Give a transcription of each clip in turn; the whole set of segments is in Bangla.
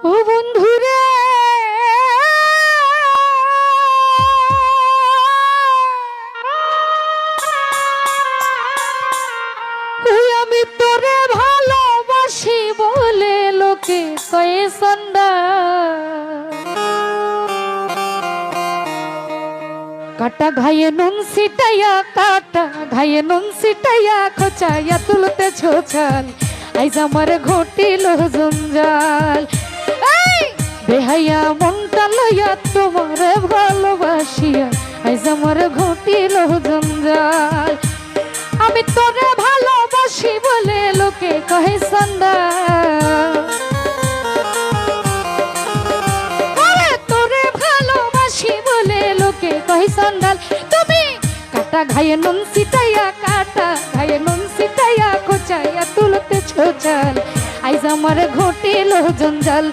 ও বন্ধুরে আমি তোরে ভালোবাসি বলে লোকে কয়ে সন্ধ্যা কাটা ঘায়ে নুন সিটাইয়া কাটা ঘায়ে নুন সিটাইয়া খোঁচাইয়া তুলতে ছোছাল আইজ আমার ঘটিল জঞ্জাল বেহাইয়া মনটা লইয়া তোমার ভালোবাসিয়া আইজ আমার ঘটিল জঞ্জাল আমি তোরে ভালোবাসি বলে লোকে কহে সন্ধ্যা তোরে ভালোবাসি বলে লোকে কহে সন্ধ্যাল তুমি কাটা ঘায়ে নুন সিটাইয়া কাটা ঘায়ে নুন সিটাইয়া কোচাইয়া তুলতে ছোচাল আইজ আমার ঘটিল জঞ্জাল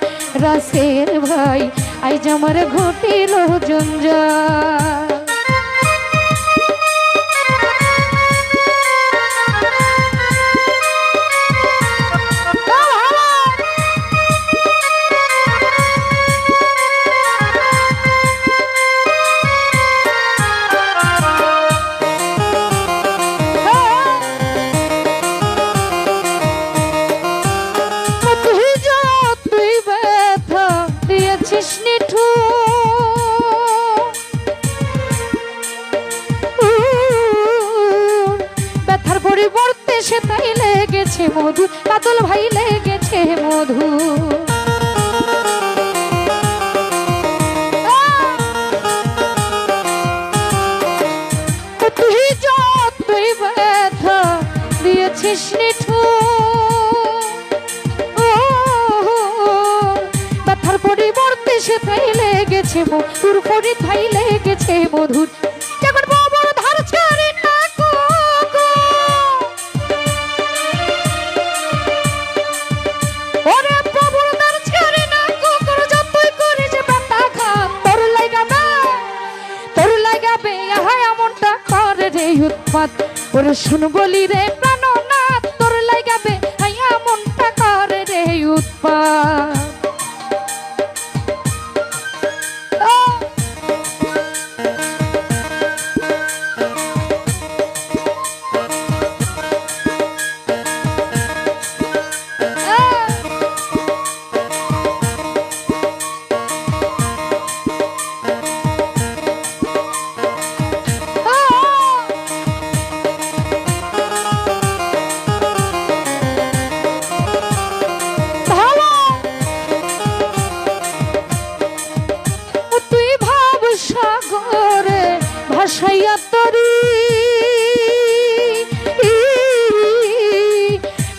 রাসের ভাই আইজ আমার ঘটিল জঞ্জাল ব্যথার পরিবর্তে সে তাই লেগেছে মধু বাদল ভাই লেগেছে মধু তুই যতই ব্যথা দিয়েছিস ব্যথার পরিবর্তে সে তাই লেগেছে মধুর পরি তাই লেগেছে মধুর যখন বাবার ধার ছাড়ি না ওরে বাবার ধার ছাড়ি না কুকুর যতই করিস ব্যথা খা তোর লাগাবে আহাই এমনটা করে রে উৎপাত ওরে শুন বলি রে প্রাণনাথ তোর লাগাবে আই এমনটা করে রে উৎপাত ভাসাইয়া তরি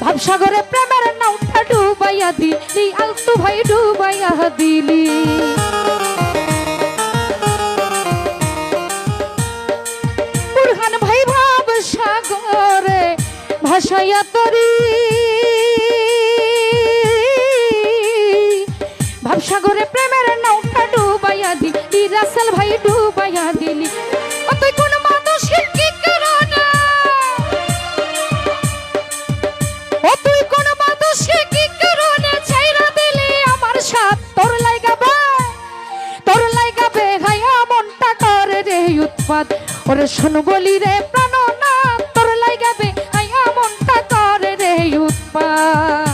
ভাবসাগরে প্রেমের নাউটা ডুবাইয়া দিলি আলতু ভাই ডুবাইয়া দিলি বুরহান ভাই ভাবসাগরে ভাসাইয়া তরি ভাবসাগরে প্রেমের নাউটা ডুবাইয়া দিলি রাসেল ভাই ডুবাইয়া দিলি তুই কোন মানুষের কি কারণে তুই কোন মানুষের কি কারণে ছাইরা দিলি আমার সাথ তোর লাগাবে গায়া মনটা করে রে উৎপাত ওরে শুন বলি রে প্রাণনাথ তোর লাগাবে গায়া মনটা করে রে উৎপাত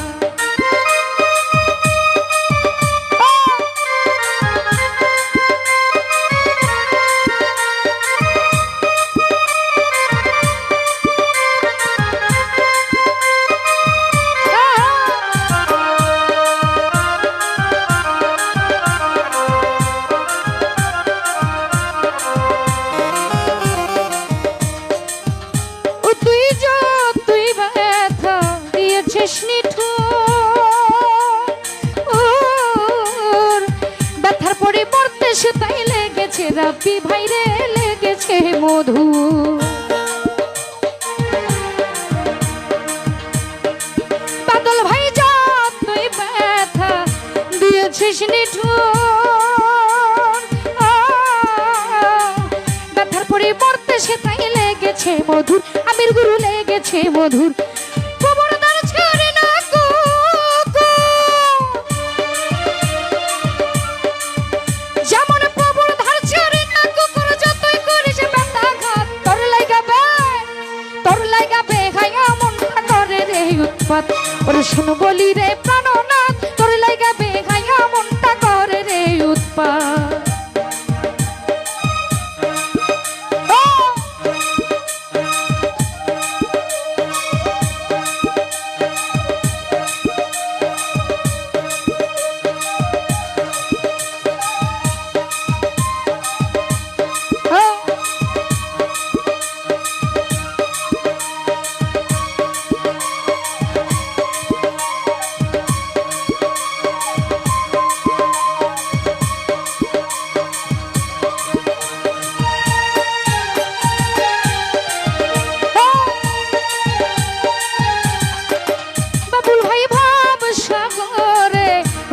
ব্যথার পরিবর্তে সে তাই লেগেছে রাব্বি ভাই রে লেগেছে মধু বাদল ভাই যতই ব্যথা দিয়েছিস ব্যথার পরিবর্তে সে তাই লেগেছে মধুর আমির গুরু লেগেছে মধুর শুনো বলি রে প্রাণনাথ তোর লাইগা বেহায়া মনটা করে রে উৎপাত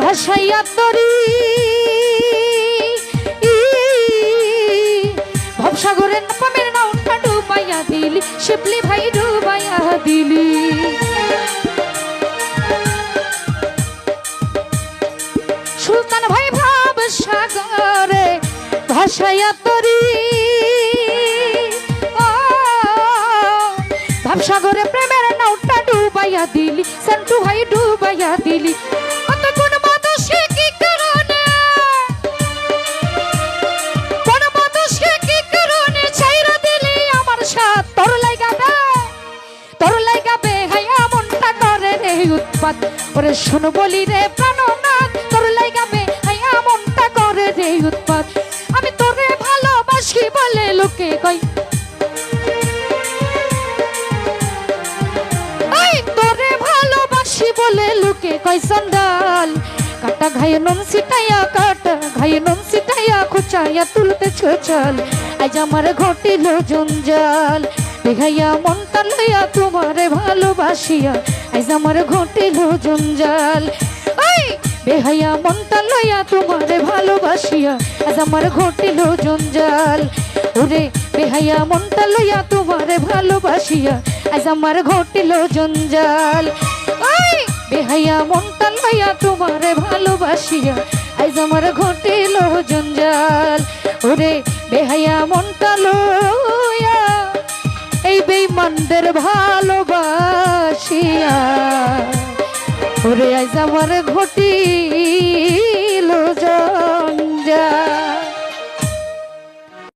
ভাসাইয়া তরি ভবসাগরের পামের নাউটা ডুবাইয়া দিলি শিবলি ভাই ডুবাইয়া দিলি সুলতান ভাই ভবসাগরে ভাসাইয়া তরি ভবসাগরে প্রেমের নাউটা ডুবাইয়া দিলি সন্টু ভাই ডুবাইয়া দিলি ওরে শোনো বলি রে প্রাণনাথ তোর লাইগাবে হায়া মনটা করে রে উৎপাত আমি তোরে ভালোবাসি বলে লোকে কই আই তোরে ভালোবাসি বলে লোকে কই সন্ডাল কাটা ঘায়ে নুন সিটাইয়া কাটা ঘায়ে নুন সিটাইয়া খুচাইয়া তুলতে ছোছাল আজ আমার ঘটিল জঞ্জাল বেহাইয়া মনটা লইয়া তোমারে ভালোবাসিয়া আজ আমার ঘটিল জঞ্জাল ওই বেহাইয়া মনটা লইয়া তোমারে ভালোবাসিয়া আজ আমার ঘটিল জঞ্জাল ওরে বেহাইয়া মনটা লইয়া তোমারে ভালোবাসিয়া আজ আমার ঘটিল জঞ্জাল ওই বেহাইয়া মনটা লইয়া তোমারে ভালোবাসিয়া আজ আমার ঘটিল জঞ্জাল ওরে বেহাইয়া মনটা লইয়া এই বেঈমানদের ভালোবাসিয়া ওরে আজ আমার ঘটি